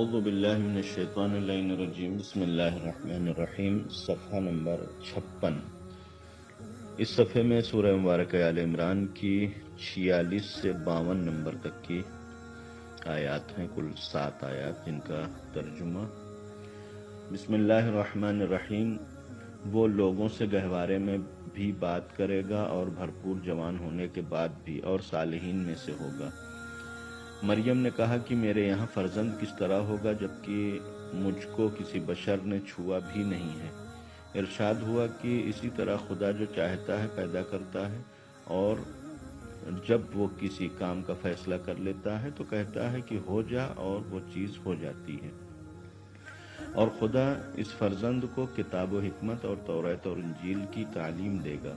اعوذ باللہ من الشیطان اللعین الرجیم بسم اللہ الرحمن الرحیم صفحہ نمبر 56۔ اس صفحے میں سورہ مبارکہ آل عمران کی 46 سے 52 نمبر تک کی آیات ہیں، کل 7 آیات جن کا ترجمہ بسم اللہ الرحمن الرحیم۔ وہ لوگوں سے گہوارے میں بھی بات کرے گا اور بھرپور جوان ہونے کے بعد بھی، اور صالحین میں سے ہوگا۔ مریم نے کہا کہ میرے یہاں فرزند کس طرح ہوگا جبکہ مجھ کو کسی بشر نے چھوا بھی نہیں ہے۔ ارشاد ہوا کہ اسی طرح خدا جو چاہتا ہے پیدا کرتا ہے، اور جب وہ کسی کام کا فیصلہ کر لیتا ہے تو کہتا ہے کہ ہو جا، اور وہ چیز ہو جاتی ہے۔ اور خدا اس فرزند کو کتاب و حکمت اور توریت اور انجیل کی تعلیم دے گا،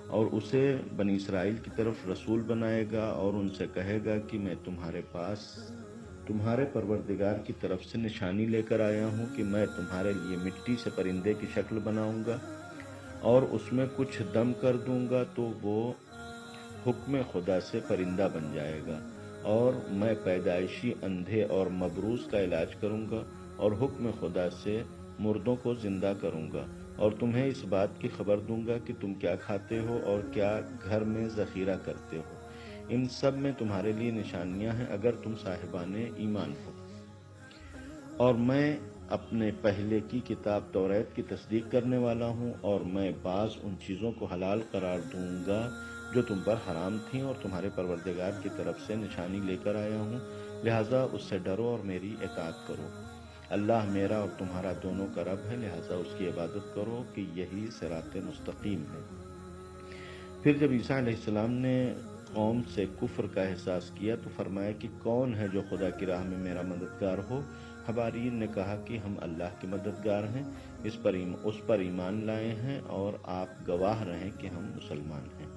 اور اسے بنی اسرائیل کی طرف رسول بنائے گا، اور ان سے کہے گا کہ میں تمہارے پاس تمہارے پروردگار کی طرف سے نشانی لے کر آیا ہوں کہ میں تمہارے لیے مٹی سے پرندے کی شکل بناؤں گا اور اس میں کچھ دم کر دوں گا تو وہ حکم خدا سے پرندہ بن جائے گا، اور میں پیدائشی اندھے اور مبروز کا علاج کروں گا، اور حکم خدا سے مردوں کو زندہ کروں گا، اور تمہیں اس بات کی خبر دوں گا کہ تم کیا کھاتے ہو اور کیا گھر میں ذخیرہ کرتے ہو۔ ان سب میں تمہارے لیے نشانیاں ہیں اگر تم صاحبان ایمان ہو۔ اور میں اپنے پہلے کی کتاب توریت کی تصدیق کرنے والا ہوں، اور میں بعض ان چیزوں کو حلال قرار دوں گا جو تم پر حرام تھیں، اور تمہارے پروردگار کی طرف سے نشانی لے کر آیا ہوں، لہٰذا اس سے ڈرو اور میری اطاعت کرو۔ اللہ میرا اور تمہارا دونوں کا رب ہے، لہٰذا اس کی عبادت کرو کہ یہی صراط مستقیم ہے۔ پھر جب عیسیٰ علیہ السلام نے قوم سے کفر کا احساس کیا تو فرمایا کہ کون ہے جو خدا کی راہ میں میرا مددگار ہو؟ حواریین نے کہا کہ ہم اللہ کے مددگار ہیں، اس پر ایمان لائے ہیں، اور آپ گواہ رہیں کہ ہم مسلمان ہیں۔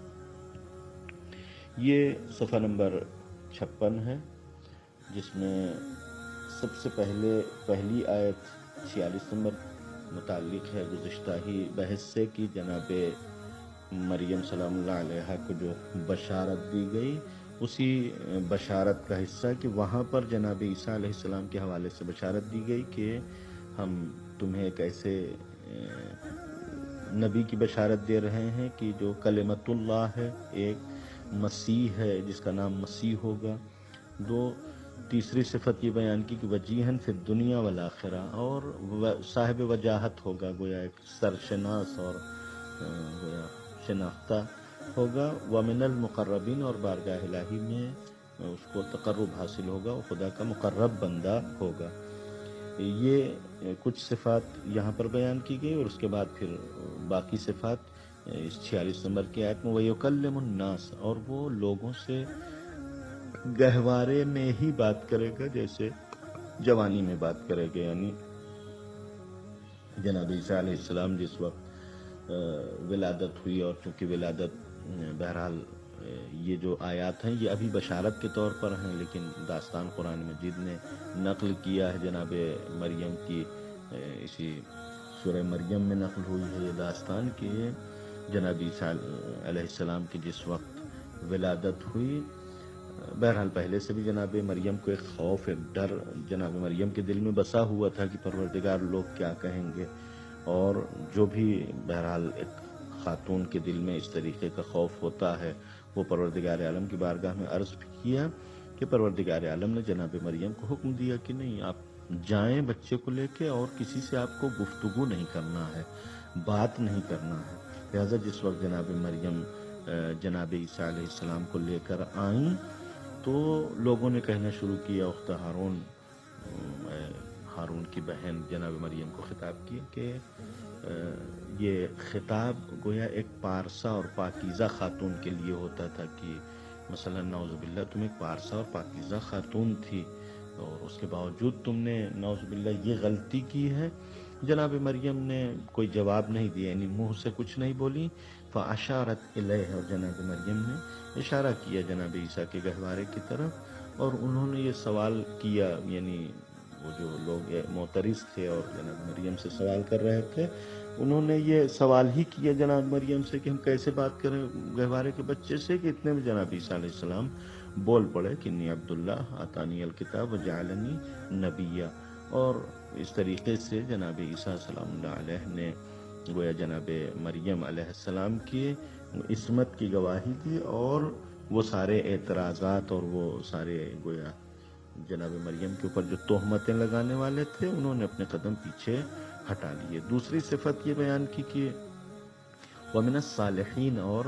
یہ صفحہ نمبر 56 ہے، جس میں سب سے پہلی آیت 46 نمبر متعلق ہے گزشتہ ہی بحث سے کہ جناب مریم سلام اللہ علیہ کو جو بشارت دی گئی، اسی بشارت کا حصہ کہ وہاں پر جناب عیسیٰ علیہ السلام کے حوالے سے بشارت دی گئی کہ ہم تمہیں ایک ایسے نبی کی بشارت دے رہے ہیں کہ جو کلمت اللہ ہے، ایک مسیح ہے جس کا نام مسیح ہوگا۔ تیسری صفت یہ بیان کی کہ وجیہن فی الدنیا والآخرہ، اور صاحب وجاہت ہوگا، گویا ایک سرشناس اور گویا شناختہ ہوگا، ومن المقربین، اور بارگاہ الہی میں اس کو تقرب حاصل ہوگا، اور خدا کا مقرب بندہ ہوگا۔ یہ کچھ صفات یہاں پر بیان کی گئی، اور اس کے بعد پھر باقی صفات اس 46 نمبر کی آیت میں وَيُكَلِّمُ النَّاسَ، اور وہ لوگوں سے گہوارے میں ہی بات کرے گا جیسے جوانی میں بات کرے گا، یعنی جناب عیسیٰ علیہ السلام جس وقت ولادت ہوئی، اور چونکہ ولادت بہرحال یہ جو آیات ہیں یہ ابھی بشارت کے طور پر ہیں، لیکن داستان قرآن مجید نے نقل کیا ہے جناب مریم کی، اسی سورہ مریم میں نقل ہوئی ہے یہ داستان کہ جناب عیسیٰ علیہ السلام کی جس وقت ولادت ہوئی، بہرحال پہلے سے بھی جناب مریم کو ایک خوف، ایک ڈر جناب مریم کے دل میں بسا ہوا تھا کہ پروردگار لوگ کیا کہیں گے، اور جو بھی بہرحال ایک خاتون کے دل میں اس طریقے کا خوف ہوتا ہے، وہ پروردگار عالم کی بارگاہ میں عرض بھی کیا کہ پروردگار عالم نے جناب مریم کو حکم دیا کہ نہیں، آپ جائیں بچے کو لے کے، اور کسی سے آپ کو گفتگو نہیں کرنا ہے، بات نہیں کرنا ہے۔ لہٰذا جس وقت جناب مریم جناب عیسیٰ علیہ السلام کو لے کر آئیں تو لوگوں نے کہنا شروع کیا، اخت ہارون کی بہن جناب مریم کو خطاب کیا کہ یہ خطاب گویا ایک پارسا اور پاکیزہ خاتون کے لیے ہوتا تھا کہ مثلا نعوذ باللہ تم ایک پارسا اور پاکیزہ خاتون تھی، اور اس کے باوجود تم نے نعوذ باللہ یہ غلطی کی ہے۔ جناب مریم نے کوئی جواب نہیں دیا، یعنی منہ سے کچھ نہیں بولی، فاشارت الیہ، اور جناب مریم نے اشارہ کیا جناب عیسیٰ کے گہوارے کی طرف، اور انہوں نے یہ سوال کیا، یعنی وہ جو لوگ معترض تھے اور جناب مریم سے سوال کر رہے تھے، انہوں نے یہ سوال ہی کیا جناب مریم سے کہ ہم کیسے بات کریں گہوارے کے بچے سے، کہ اتنے میں جناب عیسیٰ علیہ السلام بول پڑے کہ انی عبداللہ آتانی الکتاب وجعلنی نبیہ، اور اس طریقے سے جناب عیسیٰ سلام اللہ علیہ نے گویا جناب مریم علیہ السلام کی عصمت کی گواہی دی، اور وہ سارے اعتراضات اور وہ سارے گویا جناب مریم کے اوپر جو تہمتیں لگانے والے تھے انہوں نے اپنے قدم پیچھے ہٹا لیے۔ دوسری صفت یہ بیان کی کہ وَمِنَ الصَّالِحِينَ، اور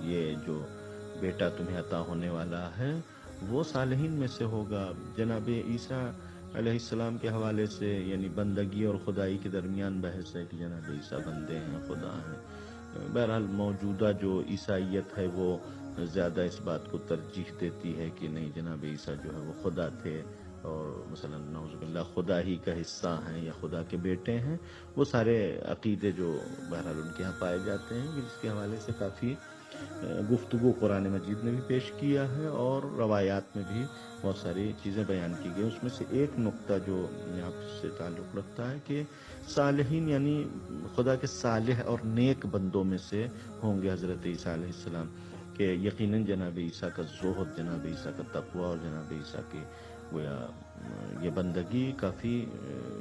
یہ جو بیٹا تمہیں عطا ہونے والا ہے وہ صالحین میں سے ہوگا۔ جناب عیسیٰ علیہ السلام کے حوالے سے یعنی بندگی اور خدائی کے درمیان بحث ہے کہ جناب عیسیٰ بندے ہیں خدا ہیں۔ بہرحال موجودہ جو عیسائیت ہے وہ زیادہ اس بات کو ترجیح دیتی ہے کہ نہیں، جناب عیسیٰ جو ہے وہ خدا تھے، اور مثلا نعوذ باللہ خدا ہی کا حصہ ہیں یا خدا کے بیٹے ہیں۔ وہ سارے عقیدے جو بہرحال ان کے ہاں پائے جاتے ہیں، جس کے حوالے سے کافی گفتگو قرآن مجید نے بھی پیش کیا ہے اور روایات میں بھی بہت ساری چیزیں بیان کی گئی۔ اس میں سے ایک نقطہ جو یہاں سے تعلق رکھتا ہے کہ صالحین یعنی خدا کے صالح اور نیک بندوں میں سے ہوں گے حضرت عیسیٰ علیہ السلام، کہ یقیناً جناب عیسیٰ کا زہد، جناب عیسیٰ کا تقوی اور جناب عیسیٰ کی گویا یہ بندگی کافی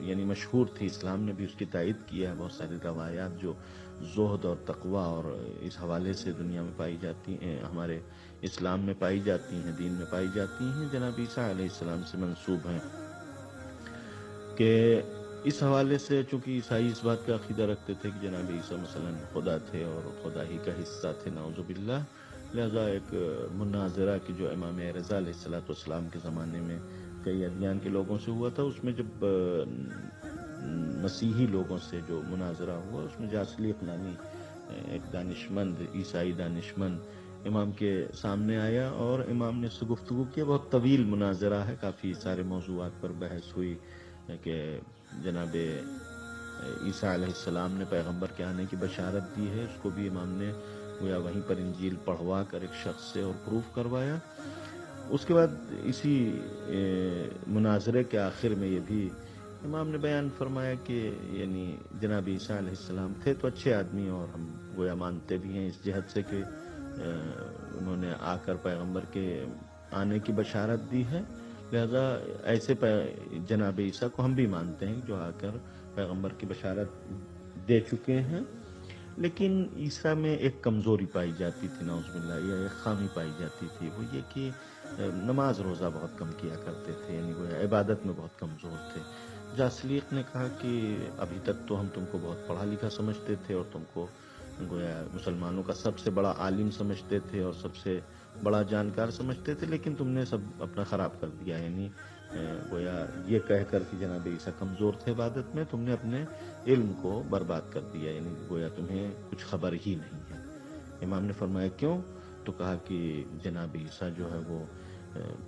یعنی مشہور تھی۔ اسلام نے بھی اس کی تائید کیا ہے۔ بہت ساری روایات جو زہد اور تقوی اور اس حوالے سے دنیا میں پائی جاتی ہیں، ہمارے اسلام میں پائی جاتی ہیں، دین میں پائی جاتی ہیں، جناب عیسیٰ علیہ السلام سے منسوب ہیں، کہ اس حوالے سے چونکہ عیسائی اس بات کا عقیدہ رکھتے تھے کہ جناب عیسیٰ مثلا خدا تھے اور خدا ہی کا حصہ تھے نعوذ باللہ، لہذا ایک مناظرہ کہ جو امام رضا علیہ السلام کے زمانے میں کئی ادیان کے لوگوں سے ہوا تھا، اس میں جب مسیحی لوگوں سے جو مناظرہ ہوا اس میں جاسلیق نامی ایک دانشمند، عیسائی دانشمند امام کے سامنے آیا اور امام نے اس سے گفتگو کیا۔ بہت طویل مناظرہ ہے، کافی سارے موضوعات پر بحث ہوئی کہ جناب عیسیٰ علیہ السلام نے پیغمبر کے آنے کی بشارت دی ہے، اس کو بھی امام نے گویا وہیں پر انجیل پڑھوا کر ایک شخص سے اور پروف کروایا۔ اس کے بعد اسی مناظرے کے آخر میں یہ بھی امام نے بیان فرمایا کہ یعنی جناب عیسیٰ علیہ السلام تھے تو اچھے آدمی، اور ہم گویا مانتے بھی ہیں اس جہت سے کہ انہوں نے آ کر پیغمبر کے آنے کی بشارت دی ہے، لہذا ایسے جناب عیسیٰ کو ہم بھی مانتے ہیں جو آ کر پیغمبر کی بشارت دے چکے ہیں۔ لیکن عیسیٰ میں ایک کمزوری پائی جاتی تھی نعوذ باللہ، یا ایک خامی پائی جاتی تھی، وہ یہ کہ نماز روزہ بہت کم کیا کرتے تھے، یعنی گویا عبادت میں بہت کمزور تھے۔ جاسلیق نے کہا کہ ابھی تک تو ہم تم کو بہت پڑھا لکھا سمجھتے تھے اور تم کو گویا مسلمانوں کا سب سے بڑا عالم سمجھتے تھے اور سب سے بڑا جانکار سمجھتے تھے، لیکن تم نے سب اپنا خراب کر دیا، یعنی گویا یہ کہہ کر کہ جناب عیسیٰ کمزور تھے عبادت میں، تم نے اپنے علم کو برباد کر دیا، یعنی گویا تمہیں کچھ خبر ہی نہیں ہے۔ امام نے فرمایا کیوں؟ تو کہا کہ جناب عیسیٰ جو ہے وہ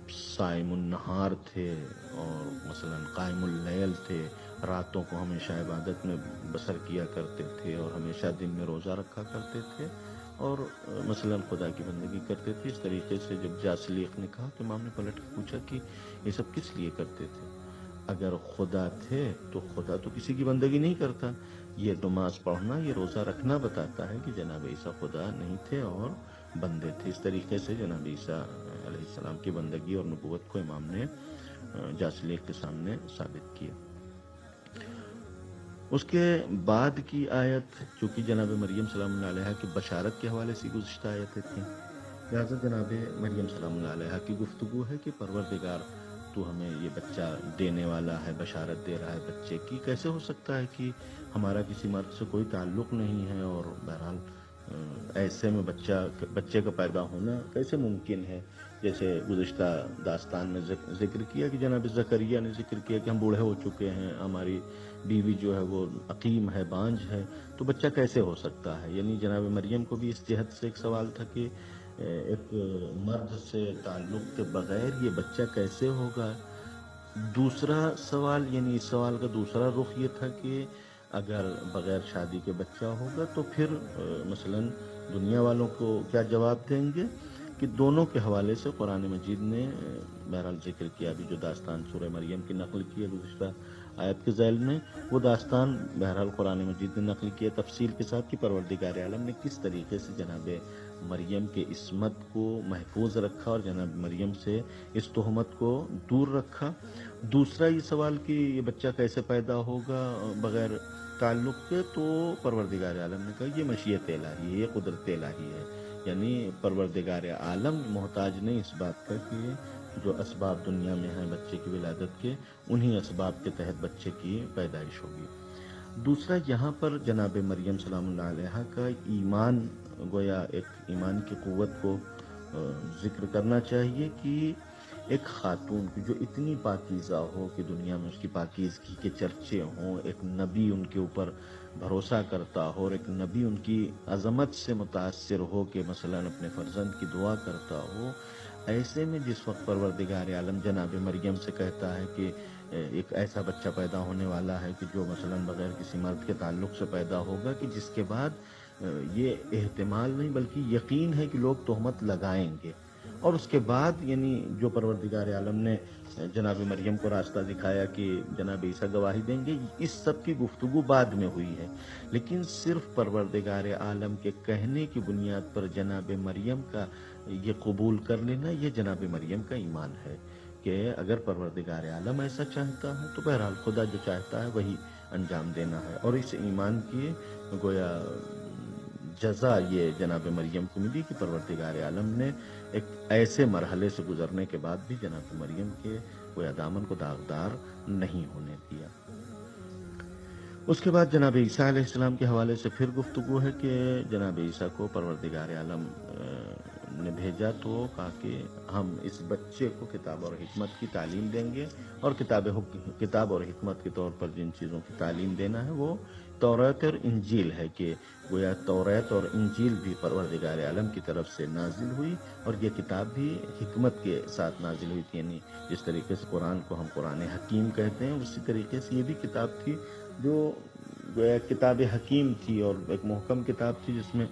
صائم النہار تھے اور مثلا قائم اللیل تھے، راتوں کو ہمیشہ عبادت میں بسر کیا کرتے تھے اور ہمیشہ دن میں روزہ رکھا کرتے تھے اور مثلا خدا کی بندگی کرتے تھے۔ اس طریقے سے جب جاسلیق نے کہا تو امام نے پلٹ کے پوچھا کہ یہ سب کس لیے کرتے تھے؟ اگر خدا تھے تو خدا تو کسی کی بندگی نہیں کرتا، یہ نماز پڑھنا، یہ روزہ رکھنا بتاتا ہے کہ جناب عیسیٰ خدا نہیں تھے اور بندے تھے۔ اس طریقے سے جناب عیسیٰ علیہ السلام کی بندگی اور نبوت کو امام نے جاسلیق کے سامنے ثابت کیا۔ اس کے بعد کی آیت چونکہ جناب مریم سلام اللہ علیہ کی بشارت کے حوالے سے گزشتہ آیتیں تھیں، لہٰذا جناب مریم سلام اللہ علیہ کی گفتگو ہے کہ پروردگار تو ہمیں یہ بچہ دینے والا ہے، بشارت دے رہا ہے بچے کی، کیسے ہو سکتا ہے کہ ہمارا کسی مرد سے کوئی تعلق نہیں ہے اور بہرحال ایسے میں بچے کا پیدا ہونا کیسے ممکن ہے؟ جیسے گزشتہ داستان میں ذکر کیا کہ جناب زکریا نے ذکر کیا کہ ہم بوڑھے ہو چکے ہیں، ہماری بیوی جو ہے وہ عقیم ہے، بانجھ ہے، تو بچہ کیسے ہو سکتا ہے؟ یعنی جناب مریم کو بھی اس جہت سے ایک سوال تھا کہ ایک مرد سے تعلق کے بغیر یہ بچہ کیسے ہوگا؟ دوسرا سوال، یعنی اس سوال کا دوسرا رخ یہ تھا کہ اگر بغیر شادی کے بچہ ہوگا تو پھر مثلا دنیا والوں کو کیا جواب دیں گے؟ کہ دونوں کے حوالے سے قرآن مجید نے بہرحال ذکر کیا، ابھی جو داستان سورہ مریم کی نقل کی ہے گزشتہ آیت کے ذیل میں، وہ داستان بہرحال قرآن مجید نے نقل کی ہے تفصیل کے ساتھ کہ پروردگار عالم نے کس طریقے سے جناب مریم کے عصمت کو محفوظ رکھا اور جناب مریم سے اس تہمت کو دور رکھا۔ دوسرا یہ سوال کہ یہ بچہ کیسے پیدا ہوگا بغیر تعلق کے، تو پروردگار عالم نے کہا یہ مشیت الہی ہے، یہ قدرت الہی ہے، یعنی پروردگار عالم محتاج نہیں اس بات کا کہ جو اسباب دنیا میں ہیں بچے کی ولادت کے، انہی اسباب کے تحت بچے کی پیدائش ہوگی۔ دوسرا یہاں پر جناب مریم سلام اللہ علیہ کا ایمان، گویا ایک ایمان کی قوت کو ذکر کرنا چاہیے کہ ایک خاتون کی جو اتنی پاکیزہ ہو کہ دنیا میں اس کی پاکیزگی کے چرچے ہوں، ایک نبی ان کے اوپر بھروسہ کرتا ہو اور ایک نبی ان کی عظمت سے متاثر ہو کہ مثلا اپنے فرزند کی دعا کرتا ہو، ایسے میں جس وقت پروردگار عالم جناب مریم سے کہتا ہے کہ ایک ایسا بچہ پیدا ہونے والا ہے کہ جو مثلا بغیر کسی مرد کے تعلق سے پیدا ہوگا، کہ جس کے بعد یہ احتمال نہیں بلکہ یقین ہے کہ لوگ تہمت لگائیں گے، اور اس کے بعد یعنی جو پروردگار عالم نے جناب مریم کو راستہ دکھایا کہ جناب عیسیٰ گواہی دیں گے، اس سب کی گفتگو بعد میں ہوئی ہے، لیکن صرف پروردگار عالم کے کہنے کی بنیاد پر جناب مریم کا یہ قبول کر لینا، یہ جناب مریم کا ایمان ہے کہ اگر پروردگار عالم ایسا چاہتا ہے تو بہرحال خدا جو چاہتا ہے وہی انجام دینا ہے، اور اس ایمان کی گویا جزا یہ جناب مریم کو ملی کہ پروردگار عالم نے ایک ایسے مرحلے سے گزرنے کے بعد بھی جناب مریم کے گویا دامن کو داغدار نہیں ہونے دیا۔ اس کے بعد جناب عیسیٰ علیہ السلام کے حوالے سے پھر گفتگو ہے کہ جناب عیسیٰ کو پروردگار عالم نے بھیجا تو کہا کہ ہم اس بچے کو کتاب اور حکمت کی تعلیم دیں گے، اور کتاب اور حکمت کے طور پر جن چیزوں کی تعلیم دینا ہے وہ توریت اور انجیل ہے، کہ گویا توریت اور انجیل بھی پروردگار عالم کی طرف سے نازل ہوئی، اور یہ کتاب بھی حکمت کے ساتھ نازل ہوئی تھی، یعنی جس طریقے سے قرآن کو ہم قرآن حکیم کہتے ہیں، اسی طریقے سے یہ بھی کتاب تھی جو گویا کتاب حکیم تھی اور ایک محکم کتاب تھی جس میں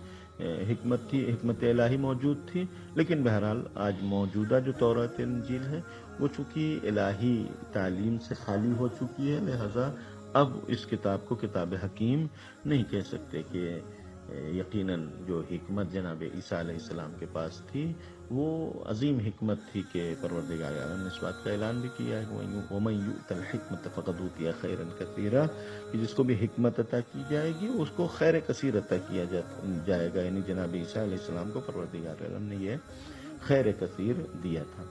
حکمت تھی، حکمت الہی موجود تھی، لیکن بہرحال آج موجودہ جو توریت انجیل ہے وہ چونکہ الہی تعلیم سے خالی ہو چکی ہے، لہذا اب اس کتاب کو کتاب حکیم نہیں کہہ سکتے، کہ یقیناً جو حکمت جناب عیسیٰ علیہ السلام کے پاس تھی وہ عظیم حکمت تھی کہ پروردگار عالم نے اس بات کا اعلان بھی کیا ہے وَمَن يُؤْتَ الْحِكْمَةَ فَقَدْ أُوتِيَ خَيْرًا كَثِيرًا، کہ جس کو بھی حکمت عطا کی جائے گی اس کو خیر کثیر عطا کیا جائے گا، یعنی جناب عیسیٰ علیہ السلام کو پروردگار عالم نے یہ خیر کثیر دیا تھا۔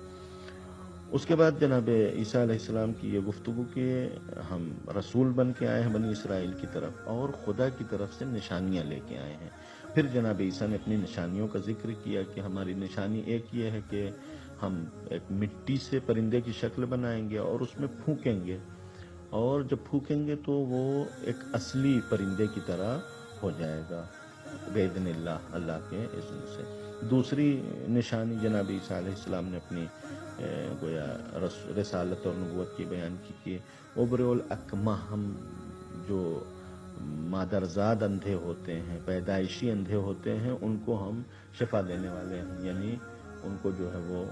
اس کے بعد جناب عیسیٰ علیہ السلام کی یہ گفتگو کہ ہم رسول بن کے آئے ہیں بنی اسرائیل کی طرف اور خدا کی طرف سے نشانیاں لے کے آئے ہیں۔ پھر جناب عیسیٰ نے اپنی نشانیوں کا ذکر کیا کہ ہماری نشانی ایک یہ ہے کہ ہم ایک مٹی سے پرندے کی شکل بنائیں گے اور اس میں پھونکیں گے، اور جب پھونکیں گے تو وہ ایک اصلی پرندے کی طرح ہو جائے گا بِإِذْنِ اللہ، اللہ کے اذن سے۔ دوسری نشانی جناب عیسیٰ علیہ السلام نے اپنی گویا رسالت اور نبوت کی بیان کی کہ ابرئ الاکمہ، ہم جو مادرزاد اندھے ہوتے ہیں، پیدائشی اندھے ہوتے ہیں، ان کو ہم شفا دینے والے ہیں، یعنی ان کو جو ہے وہ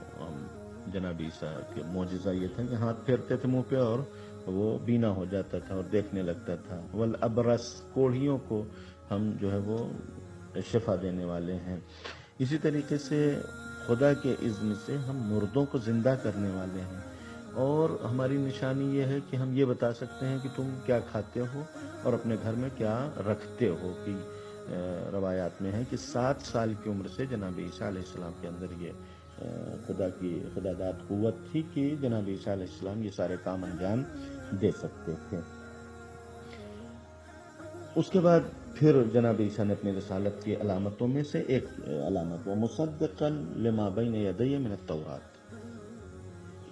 جناب عیسیٰ کے معجزہ یہ تھا کہ ہاتھ پھیرتے تھے منہ پہ اور وہ بینا ہو جاتا تھا اور دیکھنے لگتا تھا۔ والابرص، کوڑھیوں کو ہم جو ہے وہ شفا دینے والے ہیں۔ اسی طریقے سے خدا کے اذن سے ہم مردوں کو زندہ کرنے والے ہیں، اور ہماری نشانی یہ ہے کہ ہم یہ بتا سکتے ہیں کہ تم کیا کھاتے ہو اور اپنے گھر میں کیا رکھتے ہو، کہ روایات میں ہے کہ 7 سال کی عمر سے جناب عیسیٰ علیہ السلام کے اندر یہ خدا داد قوت تھی کہ جناب عیسیٰ علیہ السلام یہ سارے کام انجام دے سکتے تھے۔ اس کے بعد پھر جناب عیسیٰ نے اپنی رسالت کی علامتوں میں سے ایک علامت وَمُصَدِّقًا لِمَا بَيْنَ يَدَيَّ مِنَ التَّوْرَاةِ،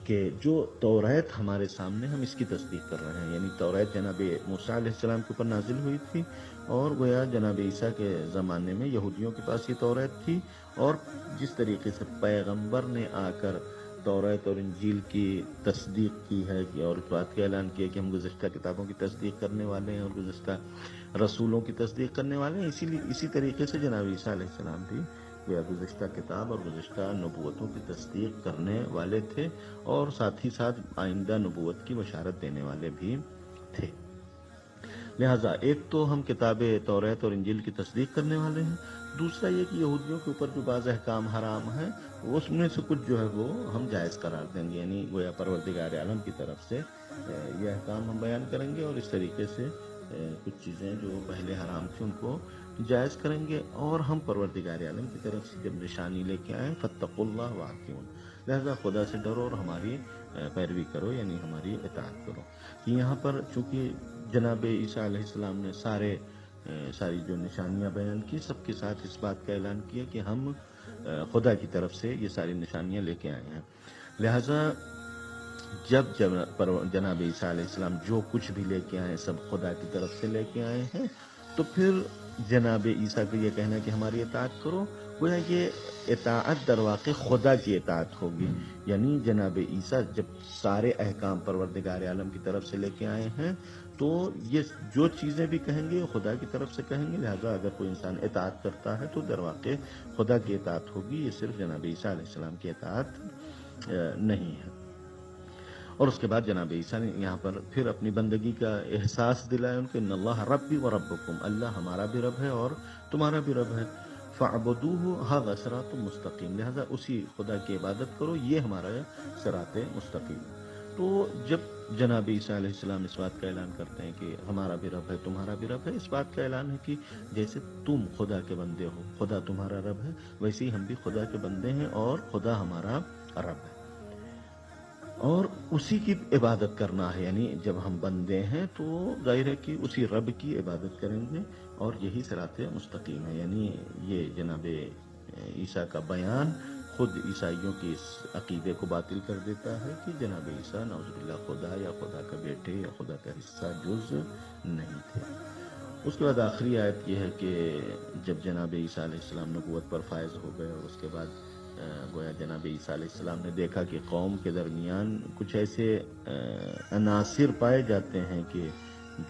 کہ جو توریت ہمارے سامنے ہم اس کی تصدیق کر رہے ہیں، یعنی توریت جناب موسیٰ علیہ السلام کے اوپر نازل ہوئی تھی، اور گویا جناب عیسیٰ کے زمانے میں یہودیوں کے پاس یہ توریت تھی، اور جس طریقے سے پیغمبر نے آ کر توریت اور انجیل کی تصدیق کی ہے اور اس بات کا اعلان کیا کہ ہم گزشتہ کتابوں کی تصدیق کرنے والے ہیں اور گزشتہ رسولوں کی تصدیق کرنے والے ہیں، اسی طریقے سے جناب عیسیٰ علیہ السلام بھی گزشتہ کتاب اور گزشتہ نبوتوں کی تصدیق کرنے والے تھے، اور ساتھ ہی ساتھ آئندہ نبوت کی بشارت دینے والے بھی تھے۔ لہٰذا ایک تو ہم کتاب توریت اور انجیل کی تصدیق کرنے والے ہیں، دوسرا یہ کہ یہودیوں کے اوپر جو بعض احکام حرام ہیں اس میں سے کچھ جو ہے وہ ہم جائز قرار دیں گے، یعنی گویا پروردگار عالم کی طرف سے یہ احکام ہم بیان کریں گے، اور اس طریقے سے کچھ چیزیں جو پہلے حرام تھیں ان کو جائز کریں گے، اور ہم پروردگار عالم کی طرف سے جب نشانی لے کے آئیں فاتقوا اللہ واطیعون، لہذا خدا سے ڈرو اور ہماری پیروی کرو، یعنی ہماری اطاعت کرو۔ یہاں پر چونکہ جناب عیسیٰ علیہ السلام نے ساری جو نشانیاں بیان کی، سب کے ساتھ اس بات کا اعلان کیا کہ ہم خدا کی طرف سے یہ ساری نشانیاں لے کے آئے ہیں، لہذا جب جناب عیسیٰ علیہ السلام جو کچھ بھی لے کے آئے سب خدا کی طرف سے لے کے آئے ہیں، تو پھر جناب عیسیٰ کا یہ کہنا کہ ہماری اطاعت کرو، گویا یہ اطاعت در واقع خدا کی اطاعت ہوگی، یعنی جناب عیسیٰ جب سارے احکام پروردگار عالم کی طرف سے لے کے آئے ہیں تو یہ جو چیزیں بھی کہیں گے وہ خدا کی طرف سے کہیں گے، لہذا اگر کوئی انسان اطاعت کرتا ہے تو در واقع خدا کی اطاعت ہوگی، یہ صرف جناب عیسیٰ علیہ السلام کی اطاعت نہیں ہے۔ اور اس کے بعد جناب عیسیٰ نے یہاں پر پھر اپنی بندگی کا احساس دلایا ان کو، ان اللہ ربی و ربکم، اللہ ہمارا بھی رب ہے اور تمہارا بھی رب ہے، فاعبدوہ ھذا صراط مستقیم، لہذا اسی خدا کی عبادت کرو، یہ ہمارا صراط مستقیم۔ تو جب جناب عیسیٰ علیہ السلام اس بات کا اعلان کرتے ہیں کہ ہمارا بھی رب ہے تمہارا بھی رب ہے، اس بات کا اعلان ہے کہ جیسے تم خدا کے بندے ہو، خدا تمہارا رب ہے، ویسے ہی ہم بھی خدا کے بندے ہیں اور خدا ہمارا رب ہے، اور اسی کی عبادت کرنا ہے، یعنی جب ہم بندے ہیں تو ظاہر ہے کہ اسی رب کی عبادت کریں گے، اور یہی صراط مستقیم ہے، یعنی یہ جناب عیسیٰ کا بیان خود عیسائیوں کی اس عقیدے کو باطل کر دیتا ہے کہ جناب عیسیٰ نعوذ باللہ خدا یا خدا کا بیٹے یا خدا کا حصہ جز نہیں تھے۔ اس کے بعد آخری آیت یہ ہے کہ جب جناب عیسیٰ علیہ السلام نبوت پر فائز ہو گئے، اور اس کے بعد گویا جناب عیسیٰ علیہ السلام نے دیکھا کہ قوم کے درمیان کچھ ایسے عناصر پائے جاتے ہیں کہ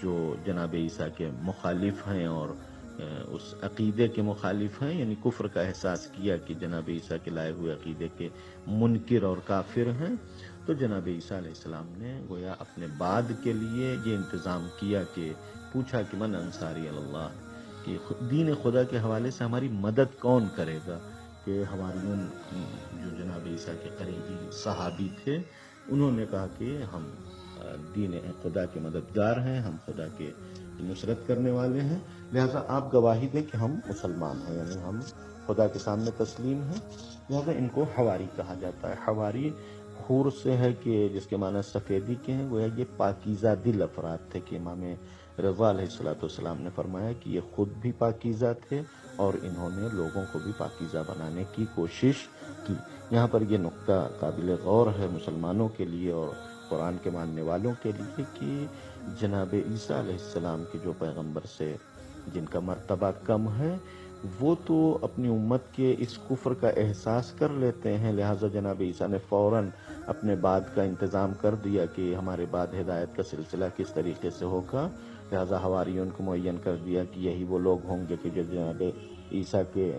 جو جناب عیسیٰ کے مخالف ہیں اور اس عقیدے کے مخالف ہیں، یعنی کفر کا احساس کیا کہ جناب عیسیٰ کے لائے ہوئے عقیدے کے منکر اور کافر ہیں، تو جناب عیسیٰ علیہ السلام نے گویا اپنے بعد کے لیے یہ انتظام کیا کہ پوچھا کہ من انصاری اللہ، کہ دین خدا کے حوالے سے ہماری مدد کون کرے گا، کہ ہماری جو جناب عیسیٰ کے قریبی صحابی تھے انہوں نے کہا کہ ہم دین خدا کے مددگار ہیں، ہم خدا کے نصرت کرنے والے ہیں، لہذا آپ گواہی دیں کہ ہم مسلمان ہیں، یعنی ہم خدا کے سامنے تسلیم ہیں، لہذا ان کو حواری کہا جاتا ہے۔ حواری حور سے ہے کہ جس کے معنی سفیدی کے ہیں، گویا یہ پاکیزہ دل افراد تھے کہ امام رضا علیہ السلام نے فرمایا کہ یہ خود بھی پاکیزہ تھے اور انہوں نے لوگوں کو بھی پاکیزہ بنانے کی کوشش کی۔ یہاں پر یہ نقطہ قابل غور ہے مسلمانوں کے لیے اور قرآن کے ماننے والوں کے لیے کہ جناب عیسیٰ علیہ السلام کے جو پیغمبر سے جن کا مرتبہ کم ہے، وہ تو اپنی امت کے اس کفر کا احساس کر لیتے ہیں، لہٰذا جناب عیسیٰ نے فوراً اپنے بعد کا انتظام کر دیا کہ ہمارے بعد ہدایت کا سلسلہ کس طریقے سے ہوگا، لہٰذا حواریون کو معین کر دیا کہ یہی وہ لوگ ہوں گے کہ جو جناب عیسیٰ کے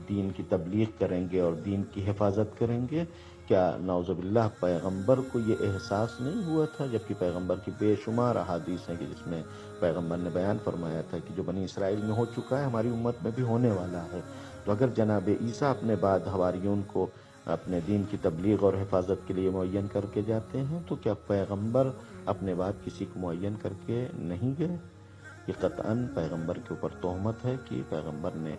دین کی تبلیغ کریں گے اور دین کی حفاظت کریں گے۔ کیا نعوذ باللہ پیغمبر کو یہ احساس نہیں ہوا تھا، جبکہ پیغمبر کی بے شمار احادیث ہیں کہ جس میں پیغمبر نے بیان فرمایا تھا کہ جو بنی اسرائیل میں ہو چکا ہے ہماری امت میں بھی ہونے والا ہے، تو اگر جناب عیسیٰ اپنے بعد حواریون کو اپنے دین کی تبلیغ اور حفاظت کے لیے معین کر کے جاتے ہیں، تو کیا پیغمبر اپنے بعد کسی کو معین کر کے نہیں گئے؟ یہ قطعاً پیغمبر کے اوپر تہمت ہے کہ پیغمبر نے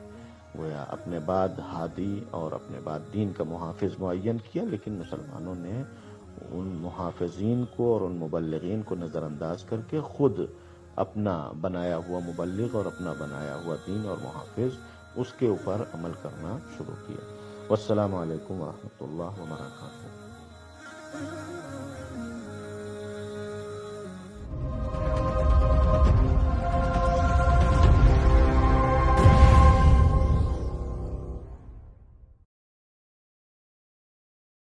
گویا اپنے بعد ہادی اور اپنے بعد دین کا محافظ معین کیا، لیکن مسلمانوں نے ان محافظین کو اور ان مبلغین کو نظر انداز کر کے خود اپنا بنایا ہوا مبلغ اور اپنا بنایا ہوا دین اور محافظ اس کے اوپر عمل کرنا شروع کیا۔ والسلام علیکم ورحمۃ اللہ وبرکاتہ۔